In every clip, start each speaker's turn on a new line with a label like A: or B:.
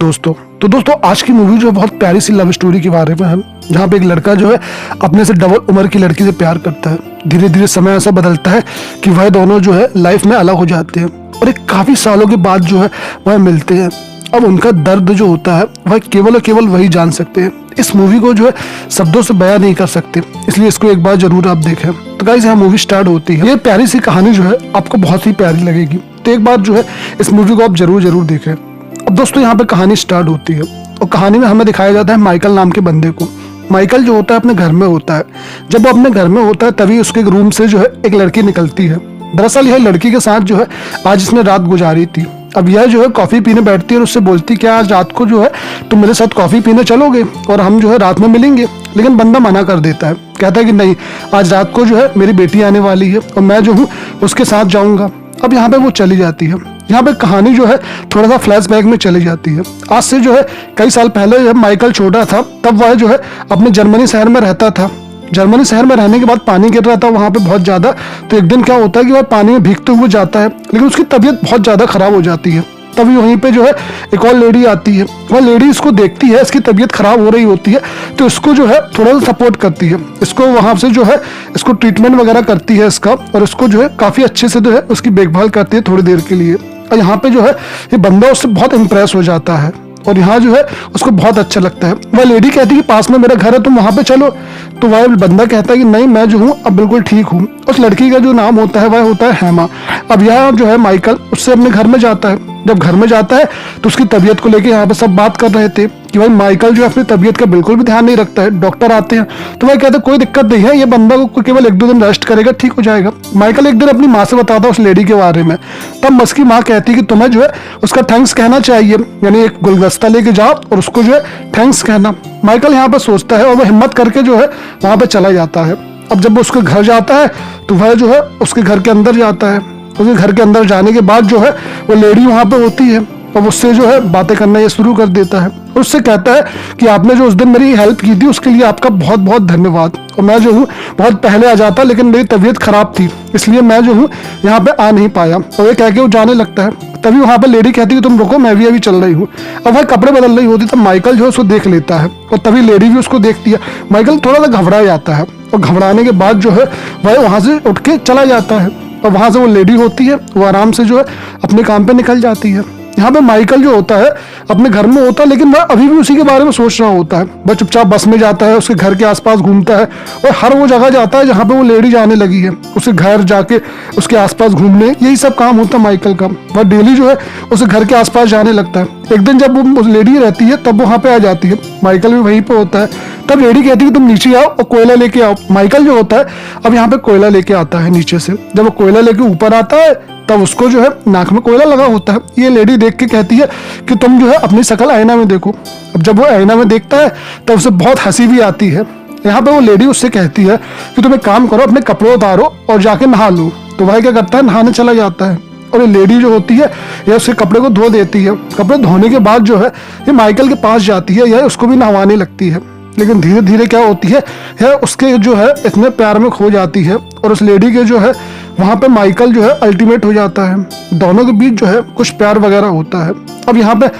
A: दोस्तों आज की मूवी जो बहुत प्यारी सी लव स्टोरी के बारे में है, जहाँ पे एक लड़का जो है अपने से डबल उम्र की लड़की से प्यार करता है। धीरे धीरे समय ऐसा बदलता है कि वह दोनों जो है लाइफ में अलग हो जाते हैं और एक काफी सालों के बाद जो है वह मिलते हैं। अब उनका दर्द जो होता है वह केवल और केवल वही जान सकते हैं। इस मूवी को जो है शब्दों से बयां नहीं कर सकते, इसलिए इसको एक बार जरूर आप देखें। तो गाइस यहाँ मूवी स्टार्ट होती है। ये प्यारी सी कहानी जो है आपको बहुत ही प्यारी लगेगी, तो एक बार जो है इस मूवी को आप जरूर देखें। अब दोस्तों यहाँ पे कहानी स्टार्ट होती है और कहानी में हमें दिखाया जाता है माइकल नाम के बंदे को। माइकल जो होता है अपने घर में होता है। जब वो अपने घर में होता है तभी उसके रूम से जो है एक लड़की निकलती है। दरअसल यह लड़की के साथ जो है आज इसने रात गुजारी थी। अब यह जो है कॉफी पीने बैठती है और उससे बोलती है कि आज रात को जो है तुम मेरे साथ कॉफी पीने चलोगे और हम जो है रात में मिलेंगे। लेकिन बंदा मना कर देता है, कहता है कि नहीं, आज रात को जो है मेरी बेटी आने वाली है और मैं जो हूँ उसके साथ जाऊंगा। अब यहाँ पे वो चली जाती है। यहाँ पे कहानी जो है थोड़ा सा फ्लैशबैक में चली जाती है। आज से जो है कई साल पहले जब माइकल छोटा था तब वह जो है अपने जर्मनी शहर में रहता था। जर्मनी शहर में रहने के बाद पानी गिर रहा था वहां पे बहुत ज्यादा। तो एक दिन क्या होता है कि वह पानी में भीगते हुए जाता है, लेकिन उसकी तबीयत बहुत ज्यादा खराब हो जाती है। तभी वहीं पे जो है एक और लेडी आती है। वह लेडी इसको देखती है, इसकी तबीयत खराब हो रही होती है, तो इसको जो है थोड़ा सा सपोर्ट करती है। इसको वहां से जो है इसको ट्रीटमेंट वगैरह करती है इसका, और इसको जो है काफी अच्छे से जो है उसकी देखभाल करती है थोड़ी देर के लिए। और यहाँ पे जो है ये बंदा उससे बहुत इम्प्रेस हो जाता है और यहाँ जो है उसको बहुत अच्छा लगता है। वह लेडी कहती है कि पास में मेरा घर है, तुम वहां पे चलो। तो वह बंदा कहता है कि नहीं, मैं जो हूँ अब बिल्कुल ठीक हूँ। उस लड़की का जो नाम होता है वह होता है हेमा। अब यह जो है माइकल उससे अपने घर में जाता है। जब घर में जाता है तो उसकी तबीयत को लेकर यहाँ पे सब बात कर रहे थे कि भाई माइकल जो है अपनी तबीयत का बिल्कुल भी ध्यान नहीं रखता है। डॉक्टर आते हैं तो वह कहते हैं कोई दिक्कत नहीं है, ये बंदा को केवल 1-2 दिन रेस्ट करेगा, ठीक हो जाएगा। माइकल एक दिन अपनी माँ से बताता है उस लेडी के बारे में। तब उसकी माँ कहती है कि तुम्हें जो है उसका थैंक्स कहना चाहिए, यानी एक गुलदस्ता लेके जाओ और उसको जो है थैंक्स कहना। माइकल यहाँ पे सोचता है और वह हिम्मत करके जो है वहां पे चला जाता है। अब जब वो उसके घर जाता है तो वह जो है उसके घर के अंदर जाता है। उसके घर के अंदर जाने के बाद जो है वो लेडी वहां पे होती है और उससे जो है बातें करना ये शुरू कर देता है। उससे कहता है कि आपने जो उस दिन मेरी हेल्प की थी उसके लिए आपका बहुत बहुत धन्यवाद। और मैं जो हूँ बहुत पहले आ जाता, लेकिन मेरी तबीयत खराब थी इसलिए मैं जो हूँ यहाँ पे आ नहीं पाया। और ये कह के वो जाने लगता है। तभी वहां पे लेडी कहती है तुम रुको, मैं भी अभी चल रही हूँ। अब वह कपड़े बदल रही होती तब माइकल जो है उसको देख लेता है और तभी लेडी भी उसको देखती है। माइकल थोड़ा सा घबरा जाता है और घबराने के बाद जो है वह वहां से उठ के चला जाता है और वहां से वो लेडी होती है वो आराम से जो है अपने काम पे निकल जाती है। यहाँ पे माइकल जो होता है अपने घर में होता है, लेकिन वह अभी भी उसी के बारे में सोच रहा होता है। वह चुपचाप बस में जाता है, उसके घर के आसपास घूमता है और हर वो जगह जाता है जहाँ पे वो लेडी जाने लगी है। उसके घर जाके उसके आसपास घूमने, यही सब काम होता है माइकल का। वह डेली जो है उसके घर के आसपास जाने लगता है। एक दिन जब वो लेडी रहती है तब वो वहाँ पे आ जाती है। माइकल भी वहीं पे होता है। तब लेडी कहती है कि तुम नीचे आओ और कोयला लेके आओ। माइकल जो होता है अब यहाँ पे कोयला लेके आता है नीचे से। जब वो कोयला लेके ऊपर आता है तब उसको जो है नाक में कोयला लगा होता है। ये लेडी देख के कहती है कि तुम जो है अपनी शक्ल आईना में देखो। अब जब वो आईना में देखता है तब उसे बहुत हंसी भी आती है। यहाँ पे वो लेडी उससे कहती है कि तुम एक काम करो, अपने कपड़े उतारो और जाके नहा लो। तो वह क्या करता है, नहाने चला जाता है। और ये लेडी जो होती है यह उसके कपड़े को धो देती है। कपड़े धोने के बाद जो है ये माइकल के पास जाती है, यह उसको भी नहवाने लगती है। लेकिन धीरे धीरे क्या होती है, यह उसके जो है इतने प्यार में खो जाती है और उस लेडी के जो है वहां पे माइकल जो है अल्टीमेट हो जाता है। दोनों के बीच जो है कुछ प्यार वगैरह होता है। अब यहाँ पे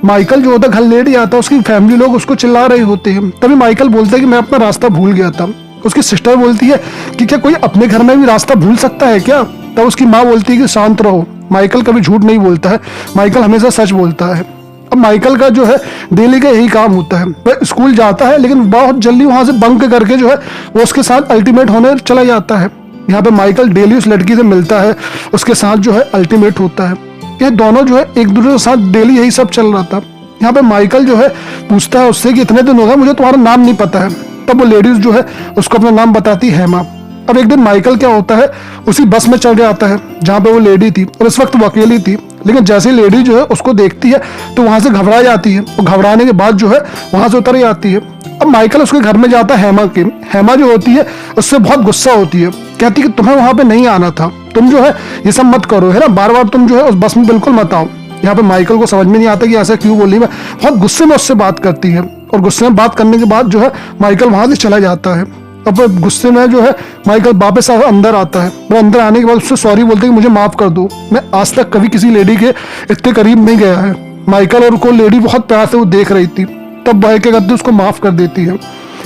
A: माइकल जो होता है घर लेट ही आता है, उसकी फैमिली लोग उसको चिल्ला रहे होते हैं। तभी माइकल बोलता है कि मैं अपना रास्ता भूल गया था। उसकी सिस्टर बोलती है कि क्या कोई अपने घर में भी रास्ता भूल सकता है क्या? तब उसकी माँ बोलती है कि शांत रहो, माइकल कभी झूठ नहीं बोलता है, माइकल हमेशा सच बोलता है। अब माइकल का जो है डेली का यही काम होता है, वह स्कूल जाता है लेकिन बहुत जल्दी वहां से बंक करके जो है वो उसके साथ अल्टीमेट होने चला जाता है। यहाँ पे माइकल डेली उस लड़की से मिलता है, उसके साथ जो है अल्टीमेट होता है। ये दोनों जो है एक दूसरे के साथ डेली यही सब चल रहा था। यहाँ पे माइकल जो है पूछता है उससे कि इतने दिन हो गए मुझे तुम्हारा नाम नहीं पता है। तब वो लेडीज जो है उसको अपना नाम बताती है हेमा। अब एक दिन माइकल क्या होता है उसी बस में चढ़ जाता है जहाँ पे वो लेडी थी और इस वक्त वो अकेली थी। लेकिन जैसे ही लेडी जो है उसको देखती है तो वहां से घबरा जाती है और घबराने के बाद जो है वहां से उतर जाती है। अब माइकल उसके घर में जाता है हेमा के। हेमा जो होती है उससे बहुत गुस्सा होती है, कहती है कि तुम्हें वहां पे नहीं आना था, तुम जो है ये सब मत करो, है ना, बार बार तुम जो है उस बस में बिल्कुल मत आओ। यहाँ पे माइकल को समझ में नहीं आता कि ऐसा क्यों बोल रही है। बहुत गुस्से में उससे बात करती है और गुस्से में बात करने के बाद जो है माइकल वहां से चला जाता है। अब गुस्से में जो है माइकल वापस अंदर आता है। वो अंदर आने के बाद उससे सॉरी बोलते हैं कि मुझे माफ कर दो, मैं आज तक कभी किसी लेडी के इतने करीब नहीं गया है। माइकल और को लेडी बहुत प्यार से वो देख रही थी, तब वह क्या करती है, उसको माफ कर देती है।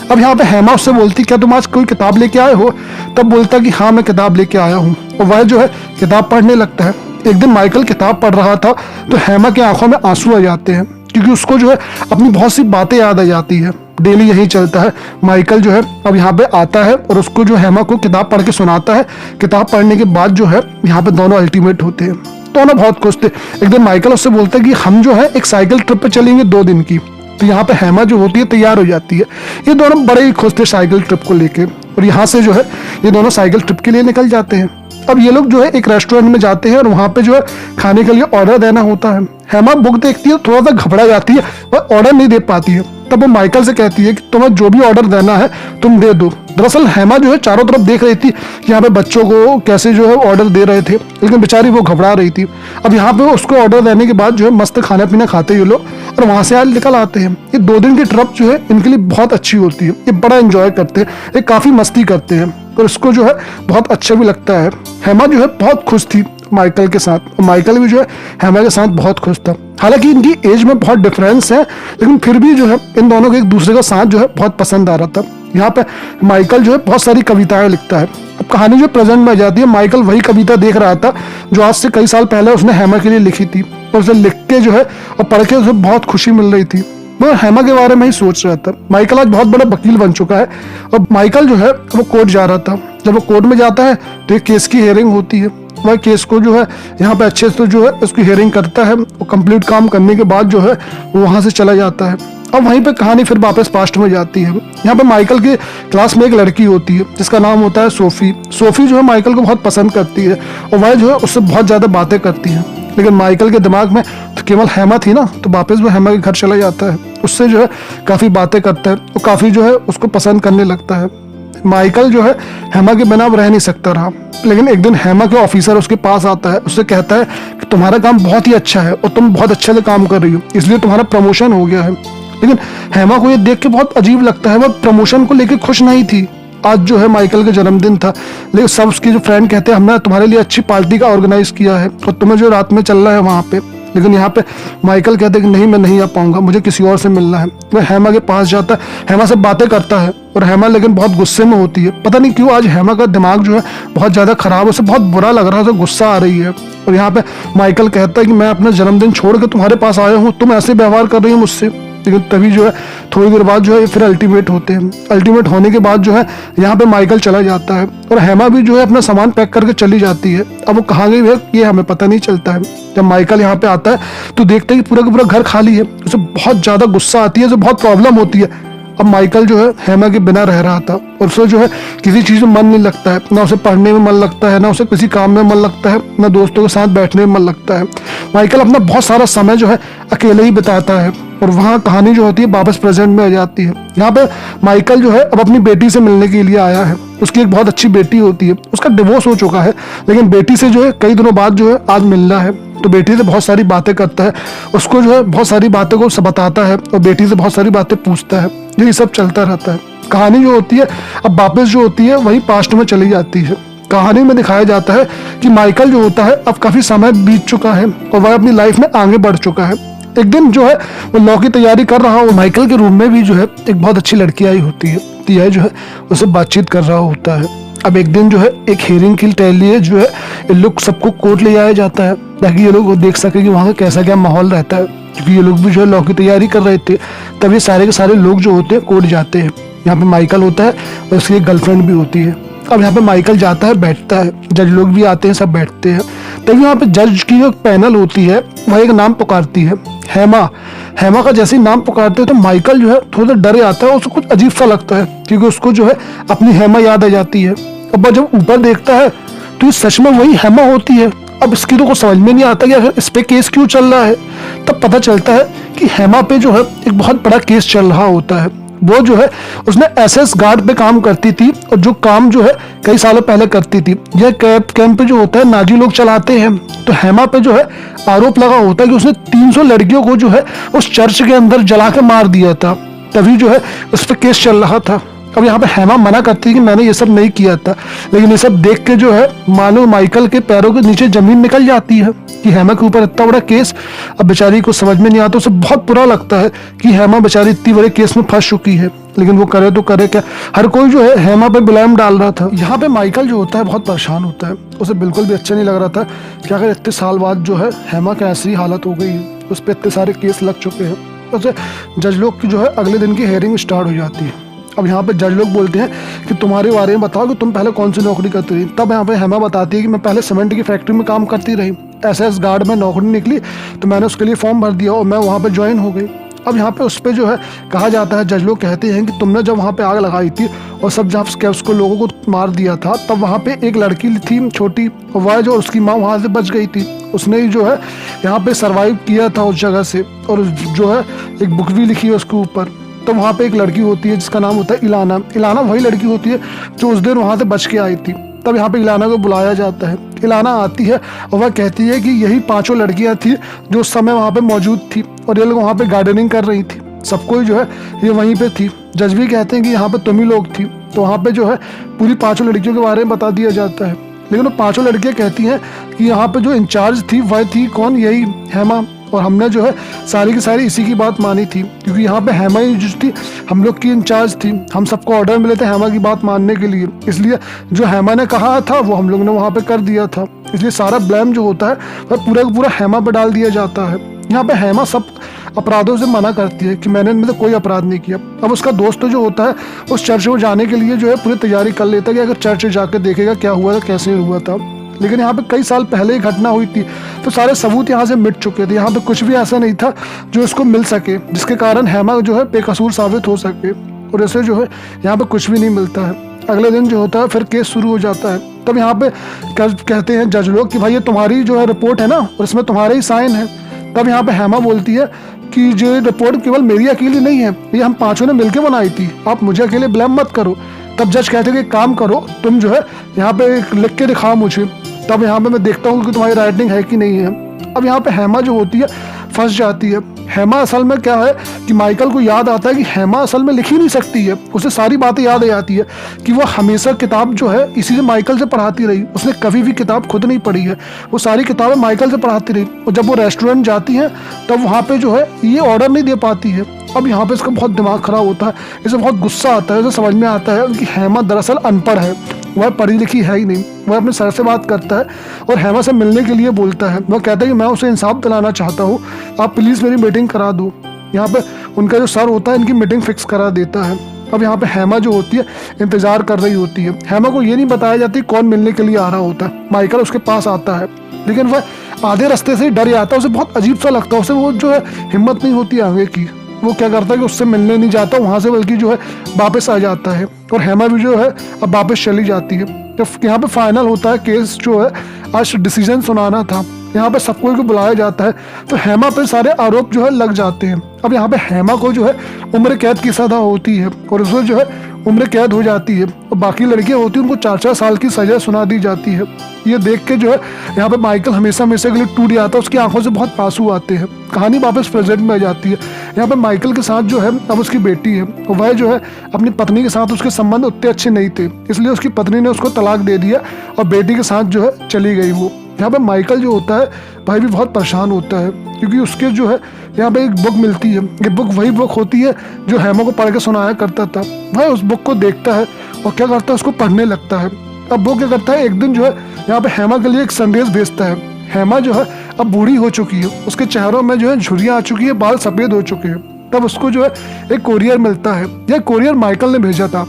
A: अब यहाँ पे हेमा उससे बोलती क्या तुम आज कोई किताब लेके आए हो? तब बोलता कि हाँ मैं किताब लेके आया हूँ, और वह जो है किताब पढ़ने लगता है। एक दिन माइकल किताब पढ़ रहा था तो हेमा की आंखों में आंसू आ जाते हैं, क्योंकि उसको जो है अपनी बहुत सी बातें याद आ जाती है। डेली यही चलता है। माइकल जो है अब यहाँ पे आता है और उसको जो हेमा को किताब पढ़ के सुनाता है। किताब पढ़ने के बाद जो है यहाँ पे दोनों अल्टीमेट होते हैं, दोनों बहुत खुश थे। एक दिन माइकल उससे बोलता है कि हम जो है एक साइकिल ट्रिप पे चलेंगे 2 दिन की। तो यहाँ पे हेमा जो होती है तैयार हो जाती है। ये दोनों बड़े ही खुश थे साइकिल ट्रिप को लेके, और यहाँ से जो है ये दोनों साइकिल ट्रिप के लिए निकल जाते हैं। अब ये लोग जो है एक रेस्टोरेंट में जाते हैं और वहाँ पे जो है खाने के लिए ऑर्डर देना होता है। हेमा बुक देखती है, थोड़ा सा घबरा जाती है और ऑर्डर नहीं दे पाती है। तब वो माइकल से कहती है कि तुम्हें जो भी ऑर्डर देना है तुम दे दो। दरअसल हेमा जो है चारों तरफ देख रही थी कि यहाँ पे बच्चों को कैसे जो है ऑर्डर दे रहे थे, लेकिन बेचारी वो घबरा रही थी। अब यहाँ पे उसको ऑर्डर देने के बाद जो है मस्त खाना पीना खाते ये लोग और वहाँ से आज निकल आते हैं। ये 2 दिन की ट्रिप जो है इनके लिए बहुत अच्छी होती है। ये बड़ा एंजॉय करते हैं, ये काफ़ी मस्ती करते हैं और इसको जो है बहुत अच्छा भी लगता है। हेमा जो है बहुत खुश थी माइकल के साथ, और माइकल भी जो है हेमा के साथ बहुत खुश था। हालांकि इनकी एज में बहुत डिफरेंस है, लेकिन फिर भी जो है इन दोनों को एक दूसरे का साथ जो है बहुत पसंद आ रहा था। यहाँ पे माइकल जो है बहुत सारी कविताएं लिखता है। अब कहानी जो प्रेजेंट में आ जाती है, माइकल वही कविता देख रहा था जो आज से कई साल पहले उसने हेमा के लिए लिखी थी, और उसे लिख के जो है और पढ़ के उसे बहुत खुशी मिल रही थी। वो हेमा के बारे में ही सोच रहा था। माइकल आज बहुत बड़ा वकील बन चुका है, और माइकल जो है वो कोर्ट जा रहा था। जब वो कोर्ट में जाता है तो एक केस की हियरिंग होती है। वह केस को जो है यहाँ पे अच्छे से जो है उसकी हियरिंग करता है, वो कंप्लीट काम करने के बाद जो है वो वहाँ से चला जाता है। अब वहीं पे कहानी फिर वापस पास्ट में जाती है। यहाँ पे माइकल के क्लास में एक लड़की होती है जिसका नाम होता है सोफी। सोफी जो है माइकल को बहुत पसंद करती है और वह जो है उससे बहुत ज़्यादा बातें करती है, लेकिन माइकल के दिमाग में तो केवल हेमा थी ना, तो वापस वो हेमा के घर चला जाता है। उससे जो है काफ़ी बातें करता है और काफ़ी जो है उसको पसंद करने लगता है। माइकल जो है हेमा के बिना अब रह नहीं सकता रहा, लेकिन एक दिन हेमा के ऑफिसर उसके पास आता है, उससे कहता है कि तुम्हारा काम बहुत ही अच्छा है और तुम बहुत अच्छे से काम कर रही हो, इसलिए तुम्हारा प्रमोशन हो गया है। लेकिन हेमा को ये देख के बहुत अजीब लगता है, वह प्रमोशन को लेकर खुश नहीं थी। आज जो है माइकल का जन्मदिन था, लेकिन सब उसके जो फ्रेंड कहते हैं हमने तुम्हारे लिए अच्छी पार्टी का ऑर्गेनाइज किया है और तुम्हें जो रात में चलना है वहाँ पे। लेकिन यहाँ पे माइकल कहते हैं कि नहीं मैं नहीं आ पाऊंगा, मुझे किसी और से मिलना है। वह हेमा के पास जाता है, हेमा से बातें करता है, और हेमा लेकिन बहुत गुस्से में होती है। पता नहीं क्यों आज हेमा का दिमाग जो है बहुत ज़्यादा खराब, उसे बहुत बुरा लग रहा है, उसे गुस्सा आ रही है। और यहाँ पे माइकल कहता है कि मैं अपना जन्मदिन छोड़ के तुम्हारे पास आया हूँ, तुम ऐसे व्यवहार कर रही हो मुझसे। लेकिन तभी जो है थोड़ी देर बाद जो है फिर अल्टीमेट होते हैं। अल्टीमेट होने के बाद जो है यहाँ पे माइकल चला जाता है और हेमा भी जो है अपना सामान पैक करके चली जाती है। अब वो कहाँ गई है ये हमें पता नहीं चलता है। जब माइकल यहाँ पे आता है तो देखते हैं कि पूरा का पूरा घर खाली है। उसे बहुत ज़्यादा गुस्सा आती है, उसे बहुत प्रॉब्लम होती है। अब माइकल जो है हेमा के बिना रह रहा था और उसे जो है किसी चीज़ में मन नहीं लगता है, ना उसे पढ़ने में मन लगता है, ना उसे किसी काम में मन लगता है, ना दोस्तों के साथ बैठने में मन लगता है। माइकल अपना बहुत सारा समय जो है अकेले ही बिताता है और वहाँ कहानी जो होती है वापस प्रेजेंट में आ जाती है। यहाँ पे माइकल जो है अब अपनी बेटी से मिलने के लिए आया है। उसकी एक बहुत अच्छी बेटी होती है, उसका डिवोर्स हो चुका है, लेकिन बेटी से जो है कई दिनों बाद जो है आज मिलना है। तो बेटी से बहुत सारी बातें करता है, उसको जो है बहुत सारी बातों को बताता है और बेटी से बहुत सारी बातें पूछता है। यही सब चलता रहता है। कहानी जो होती है अब वापस जो होती है वही पास्ट में चली जाती है। कहानी में दिखाया जाता है कि माइकल जो होता है अब काफी समय बीत चुका है और वह अपनी लाइफ में आगे बढ़ चुका है। एक दिन जो है वो लॉ की तैयारी कर रहा हो, माइकल के रूम में भी जो है एक बहुत अच्छी लड़की आई होती है। यह जो है उससे बातचीत कर रहा होता है। अब एक दिन जो है एक हियरिंग के लिए जो है ये लोग सबको कोर्ट ले जाया जाता है ताकि ये लोग देख सके कि वहाँ का कैसा क्या माहौल रहता है, क्योंकि ये लोग भी जो है लॉ की तैयारी कर रहे थे। तब ये सारे के सारे लोग जो होते हैं कोर्ट जाते हैं। यहाँ पे माइकल होता है और उसकी एक गर्लफ्रेंड भी होती है। अब यहाँ पे माइकल जाता है, बैठता है, जज लोग भी आते हैं, सब बैठते हैं। तभी यहाँ पे जज की जो पैनल होती है वह एक नाम पुकारती है, हेमा। हेमा का जैसे ही नाम पुकारते हैं तो माइकल जो है थोड़ा डर आता है, उसको कुछ अजीब सा लगता है क्योंकि उसको जो है अपनी हेमा याद आ जाती है। अब जब ऊपर देखता है तो ये सच में वही हेमा होती है। अब इसकी तो कुछ समझ में नहीं आता कि आखिर इस पे केस क्यों चल रहा है। तब पता चलता है कि हेमा पे जो है एक बहुत बड़ा केस चल रहा होता है। वो जो है उसने एसएस गार्ड पे काम करती थी और जो काम जो है कई सालों पहले करती थी। यह कैंप पे जो होता है नाजी लोग चलाते हैं। तो हेमा पे जो है आरोप लगा होता है कि उसने 300 लड़कियों को जो है उस चर्च के अंदर जला के मार दिया था। तभी जो है उस पर केस चल रहा था। अब यहाँ पे हेमा मना करती है कि मैंने ये सब नहीं किया था, लेकिन ये सब देख के जो है मानो माइकल के पैरों के नीचे जमीन निकल जाती है कि हेमा के ऊपर इतना बड़ा केस। अब बेचारी को समझ में नहीं आता, उसे बहुत बुरा लगता है कि हेमा बेचारी इतनी बड़े केस में फंस चुकी है, लेकिन वो करे तो करे क्या। हर कोई जो है हेमा पे ब्लेम डाल रहा था। यहाँ पे माइकल जो होता है बहुत परेशान होता है, उसे बिल्कुल भी अच्छा नहीं लग रहा था कि अगर इतने साल बाद जो है हेमा की ऐसी हालत हो गई, उस पर इतने सारे केस लग चुके हैं। उसे जज लोग की जो है अगले दिन की हेयरिंग स्टार्ट हो जाती है। अब यहाँ पे जज लोग बोलते हैं कि तुम्हारे बारे में बताओ कि तुम पहले कौन सी नौकरी करती रही। तब यहाँ पे हेमा बताती है कि मैं पहले सीमेंट की फैक्ट्री में काम करती रही, एसएस गार्ड में नौकरी निकली तो मैंने उसके लिए फॉर्म भर दिया और मैं वहाँ पे ज्वाइन हो गई। अब यहाँ पे उस पर जो है कहा जाता है, जज लोग कहते हैं कि तुमने जब वहाँ पे आग लगाई थी और सब जब उसको लोगों को मार दिया था, तब वहाँ पे एक लड़की थी छोटी, वह जो उसकी माँ वहाँ से बच गई थी। उसने ही जो है यहाँ पे सरवाइव किया था उस जगह से, और जो है एक बुक भी लिखी है उसके ऊपर। तो वहाँ पे एक लड़की होती है जिसका नाम होता है इलाना। इलाना वही लड़की होती है जो उस दिन वहाँ से बच के आई थी। तब यहाँ पे इलाना को बुलाया जाता है। इलाना आती है और वह कहती है कि यही 5 लड़कियाँ थी जो उस समय वहाँ पे मौजूद थी और ये लोग वहाँ पे गार्डनिंग कर रही थी। सब कोई जो है ये वहीं पे थी। जज भी कहते हैं कि यहाँ पे तुम ही लोग थी। तो वहाँ पे जो है पूरी 5 लड़कियों के बारे में बता दिया जाता है, लेकिन वो 5 लड़कियाँ कहती हैं कि यहाँ पे जो इंचार्ज थी वह थी कौन, यही हेमा, और हमने जो है सारी की सारी इसी की बात मानी थी, क्योंकि यहाँ पे हेमा ही जो थी हम लोग की इंचार्ज थी। हम सबको ऑर्डर मिले थे हेमा की बात मानने के लिए, इसलिए जो हेमा ने कहा था वो हम लोग ने वहाँ पे कर दिया था। इसलिए सारा ब्लेम जो होता है वह पूरा का पूरा हेमा पे डाल दिया जाता है। यहाँ पे हेमा सब अपराधों से मना करती है कि मैंने इनमें से कोई अपराध नहीं किया। अब उसका दोस्त जो होता है उस चर्च में जाने के लिए जो है पूरी तैयारी कर लेता है कि अगर चर्च जाकर देखेगा क्या हुआ था, कैसे हुआ था। लेकिन यहाँ पे कई साल पहले ही घटना हुई थी, तो सारे सबूत यहाँ से मिट चुके थे। यहाँ पे कुछ भी ऐसा नहीं था जो इसको मिल सके जिसके कारण हेमा जो है बेकसूर साबित हो सके, और ऐसे जो है यहाँ पे कुछ भी नहीं मिलता है। अगले दिन जो होता है फिर केस शुरू हो जाता है। तब यहाँ पे कहते हैं जज लोग कि भाई ये तुम्हारी जो है रिपोर्ट है ना, और इसमें तुम्हारे ही साइन है। तब यहाँ पे हेमा बोलती है कि ये रिपोर्ट केवल मेरी अकेली नहीं है, ये हम 5 ने मिलकर बनाई थी, आप मुझे अकेले ब्लेम मत करो। तब जज कहते हैं कि काम करो, तुम जो है यहाँ पे लिख के दिखाओ मुझे, तब यहाँ पे मैं देखता हूँ कि तुम्हारी राइटिंग है कि नहीं है। अब यहाँ पे हेमा जो होती है फंस जाती है। हेमा असल में क्या है कि माइकल को याद आता है कि हेमा असल में लिख ही नहीं सकती है। उसे सारी बातें याद आ जाती है कि वो हमेशा किताब जो है इसी से माइकल से पढ़ाती रही, उसने कभी भी किताब खुद नहीं पढ़ी है, वो सारी किताबें माइकल से पढ़ाती रही। और जब वो रेस्टोरेंट जाती हैं तब वहाँ पे जो है ये ऑर्डर नहीं दे पाती है। अब यहाँ पे इसका बहुत दिमाग खराब होता है, इसे बहुत गुस्सा आता है। इसे समझ में आता है कि हेमा दरअसल अनपढ़ है, वह पढ़ी लिखी है ही नहीं। वह अपने सर से बात करता है और हेमा से मिलने के लिए बोलता है। वह कहता है कि मैं उसे इंसाफ दिलाना चाहता हूँ, आप प्लीज़ मेरी मीटिंग करा दो। यहाँ पे उनका जो सर होता है इनकी मीटिंग फिक्स करा देता है। अब यहाँ पे हेमा जो होती है इंतजार कर रही होती है। हेमा को ये नहीं बताया जाती कौन मिलने के लिए आ रहा होता है। माइकल उसके पास आता है, लेकिन वह आधे रास्ते से ही डर जाता है। उसे बहुत अजीब सा लगता है, उसे वो जो है हिम्मत नहीं होती आगे की। वो क्या करता है कि उससे मिलने नहीं जाता वहाँ से, बल्कि जो है वापस आ जाता है। और हेमा भी जो है अब वापस चली जाती है। जब यहाँ पे फाइनल होता है केस जो है, आज डिसीजन सुनाना था, यहाँ पे सबको को बुलाया जाता है। तो हेमा पे सारे आरोप जो है लग जाते हैं। अब यहाँ पे हेमा को जो है उम्र कैद की सजा होती है और उसे जो है उम्र कैद हो जाती है, और बाकी लड़कियां होती हैं उनको 4-4 साल की सजा सुना दी जाती है। ये देख के जो है यहाँ पे माइकल हमेशा हमेशा के लिए टूट जाता है, उसकी आंखों से बहुत आंसू आते हैं। कहानी वापस प्रेजेंट में आ जाती है। यहाँ पे माइकल के साथ जो है अब उसकी बेटी है, और वह जो है अपनी पत्नी के साथ उसके संबंध उतने अच्छे नहीं थे, इसलिए उसकी पत्नी ने उसको तलाक दे दिया और बेटी के साथ जो है चली गई वो। यहाँ पे माइकल जो होता है भाई भी बहुत परेशान होता है, क्योंकि उसके जो है यहाँ पे एक बुक मिलती है। ये बुक वही बुक होती है जो हेमा को पढ़ के सुनाया करता था। वह उस बुक को देखता है और क्या करता है, उसको पढ़ने लगता है। अब वो क्या करता है, एक दिन जो है यहाँ पे हेमा के लिए एक संदेश भेजता है। हेमा जो है अब बूढ़ी हो चुकी है, उसके चेहरों में जो है झुर्रियाँ आ चुकी है, बाल सफ़ेद हो चुके हैं। तब उसको जो है एक कोरियर मिलता है। यह कोरियर माइकल ने भेजा था।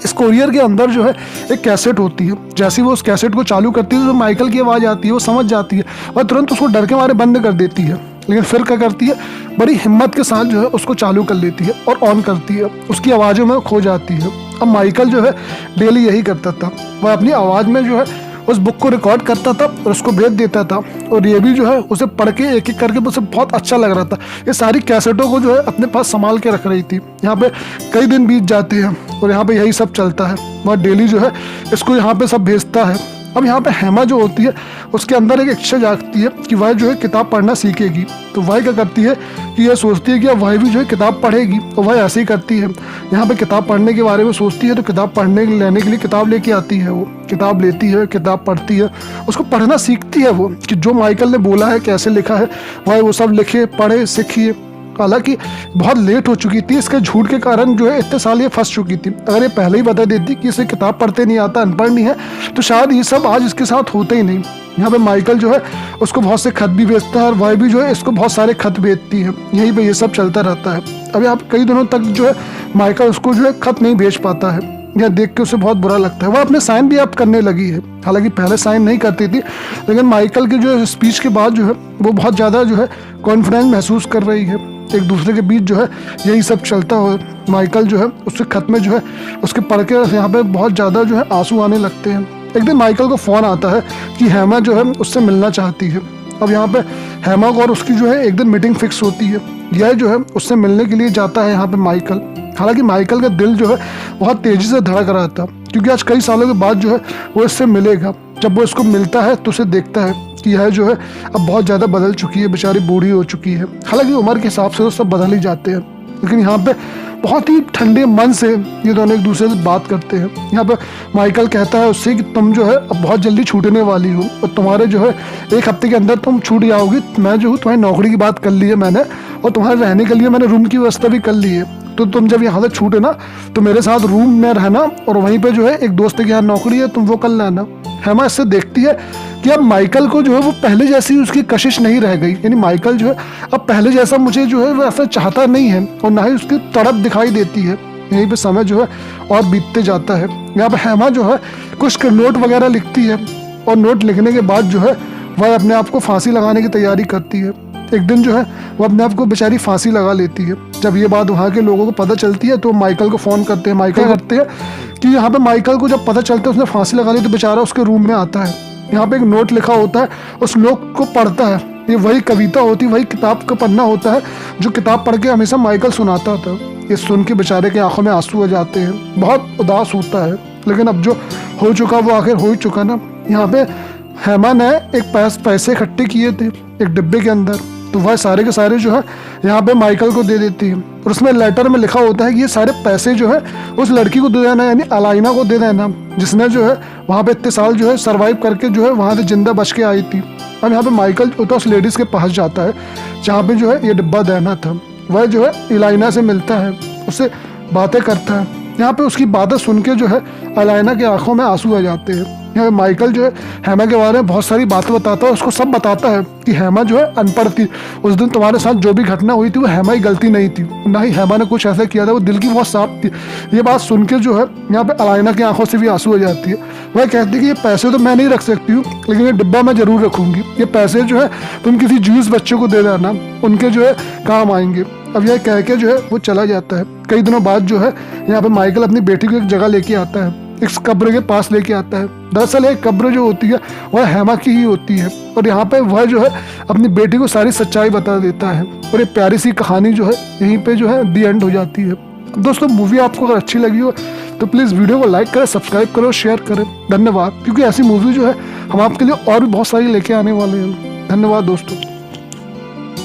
A: इस कोरियर के अंदर जो है एक कैसेट होती है। जैसे वो उस कैसेट को चालू करती है तो माइकल की आवाज़ आती है, वो समझ जाती है और तुरंत उसको डर के मारे बंद कर देती है। लेकिन फिर क्या करती है, बड़ी हिम्मत के साथ जो है उसको चालू कर लेती है और ऑन करती है। उसकी आवाज़ों में खो जाती है। अब माइकल जो है डेली यही करता था, वह अपनी आवाज़ में जो है उस बुक को रिकॉर्ड करता था और उसको भेज देता था। और ये भी जो है उसे पढ़ के एक एक करके उसे बहुत अच्छा लग रहा था। ये सारी कैसेटों को जो है अपने पास संभाल के रख रही थी। यहाँ पे कई दिन बीत जाते हैं और यहाँ पे यही सब चलता है। वह डेली जो है इसको यहाँ पे सब भेजता है। अब यहाँ पे हेमा जो होती है उसके अंदर एक इच्छा जागती है कि वह जो है किताब पढ़ना सीखेगी। तो वह क्या करती है कि यह सोचती है कि अब वह भी जो है किताब पढ़ेगी, तो वह ऐसे ही करती है। यहाँ पे किताब पढ़ने के बारे में सोचती है तो किताब पढ़ने लेने के लिए किताब लेके आती है। वो किताब लेती है, किताब पढ़ती है, उसको पढ़ना सीखती है वो कि जो माइकल ने बोला है, कैसे लिखा है, वह वो सब लिखे, पढ़े, सीखिए। हालांकि बहुत लेट हो चुकी थी, इसके झूठ के कारण जो है इतने साल ये फंस चुकी थी। अगर ये पहले ही बता देती कि इसे किताब पढ़ते नहीं आता, अनपढ़ नहीं है, तो शायद ये सब आज इसके साथ होते ही नहीं। यहाँ पे माइकल जो है उसको बहुत से खत भी भेजता है और वह भी जो है इसको बहुत सारे खत भेजती है। यहीं पे ये सब चलता रहता है। अभी आप कई दिनों तक जो है माइकल उसको जो है खत नहीं भेज पाता है। यह देख के उसे बहुत बुरा लगता है। वह अपने साइन भी अब करने लगी है, हालांकि पहले साइन नहीं करती थी, लेकिन माइकल के जो है स्पीच के बाद जो है वो बहुत ज़्यादा जो है कॉन्फिडेंस महसूस कर रही है। एक दूसरे के बीच जो है यही सब चलता हो। माइकल जो है उससे खत में जो है उसके पढ़ के यहाँ पे बहुत ज़्यादा जो है आंसू आने लगते हैं। एक दिन माइकल को फ़ोन आता है कि हेमा जो है उससे मिलना चाहती है। अब यहाँ पे हेमा को और उसकी जो है एक दिन मीटिंग फिक्स होती है। यह जो है उससे मिलने के लिए जाता है यहाँ पे माइकल। हालांकि माइकल का दिल जो है बहुत तेज़ी से धड़क रहा था, क्योंकि आज कई सालों के बाद जो है वो इससे मिलेगा। जब वो इसको मिलता है तो उसे देखता है कि यह जो है अब बहुत ज़्यादा बदल चुकी है, बेचारी बूढ़ी हो चुकी है। हालांकि उम्र के हिसाब से तो सब बदल ही जाते हैं, लेकिन यहाँ पे बहुत ही ठंडे मन से ये दोनों एक दूसरे से बात करते हैं। यहाँ पे माइकल कहता है उससे कि तुम जो है अब बहुत जल्दी छूटने वाली हो और तुम्हारे जो है 1 हफ्ते के अंदर तुम छूट जाओगी। मैं जो हूँ तुम्हारी नौकरी की बात कर ली है मैंने, और तुम्हारे रहने के लिए मैंने रूम की व्यवस्था भी कर ली है। तो तुम जब यहाँ से छूटे ना तो मेरे साथ रूम में रहना, और वहीं पे जो है एक दोस्त के यहाँ नौकरी है, तुम वो कर लेना। हेमा इससे देखती है कि अब माइकल को जो है वो पहले जैसी उसकी कशिश नहीं रह गई, यानी माइकल जो है अब पहले जैसा मुझे जो है वो ऐसा चाहता नहीं है, और ना ही उसकी तड़प दिखाई देती है। यहीं पे समय जो है और बीतते जाता है। यहाँ पे हेमा जो है कुछ नोट वगैरह लिखती है, और नोट लिखने के बाद जो है वह अपने आप को फांसी लगाने की तैयारी करती है। एक दिन जो है वो अपने आप को बेचारी फांसी लगा लेती है। जब ये बात वहाँ के लोगों को पता चलती है तो माइकल को फ़ोन करते हैं। माइकल करते हैं कि यहाँ पे माइकल को जब पता चलता है उसने फांसी लगा ली, तो बेचारा उसके रूम में आता है। यहाँ पे एक नोट लिखा होता है, उस नोट को पढ़ता है। ये वही कविता होती है, वही किताब का पन्ना होता है जो किताब पढ़ के हमेशा माइकल सुनाता था। ये सुन के बेचारे की आंखों में आंसू आ जाते हैं, बहुत उदास होता है। लेकिन अब जो हो चुका वो आखिर हो ही चुका ना। यहाँ पे हेमा ने एक पैसे इकट्ठे किए थे एक डिब्बे के अंदर, तो वह सारे के सारे जो है यहाँ पे माइकल को दे देती है। और उसमें लेटर में लिखा होता है कि ये सारे पैसे जो है उस लड़की को दे देना, यानी अलाइना को दे देना, जिसने जो है वहाँ पे इतने साल जो है सरवाइव करके जो है वहाँ से जिंदा बच के आई थी। अब यहाँ पे माइकल तो उस लेडीज़ के पास जाता है जहाँ पे जो है ये डिब्बा देना था। वह जो है अलाइना से मिलता है, उससे बातें करता है। यहाँ पे उसकी बातें सुन के जो है अलाइना की आंखों में आंसू आ जाते हैं। यहाँ माइकल जो है हेमा के बारे में बहुत सारी बातें बताता है, उसको सब बताता है कि हेमा जो है अनपढ़ थी। उस दिन तुम्हारे साथ जो भी घटना हुई थी वो हेमा की गलती नहीं थी, ना ही हेमा ने कुछ ऐसा किया था, वो दिल की बहुत साफ थी। ये बात सुन के जो है यहाँ पे अलाइना की आंखों से भी आंसू आ जाती है। वह कहती है कि ये पैसे तो मैं नहीं रख सकती हूँ, लेकिन ये डिब्बा मैं जरूर रखूंगी। ये पैसे जो है तुम किसी जूस बच्चे को दे देना, उनके जो है काम आएंगे। अब यह कह के जो है वो चला जाता है। कई दिनों बाद जो है यहाँ पे माइकल अपनी बेटी को एक जगह लेके आता है, इस कब्र के पास लेके आता है। दरअसल एक कब्र जो होती है वह हेमा की ही होती है, और यहाँ पे वह जो है अपनी बेटी को सारी सच्चाई बता देता है। और ये प्यारी सी कहानी जो है यहीं पे जो है दी एंड हो जाती है। दोस्तों, मूवी आपको अगर अच्छी लगी हो तो प्लीज़ वीडियो को लाइक करें, सब्सक्राइब करो, शेयर करें। धन्यवाद, क्योंकि ऐसी मूवी जो है हम आपके लिए और भी बहुत सारी लेके आने वाले हैं। धन्यवाद दोस्तों।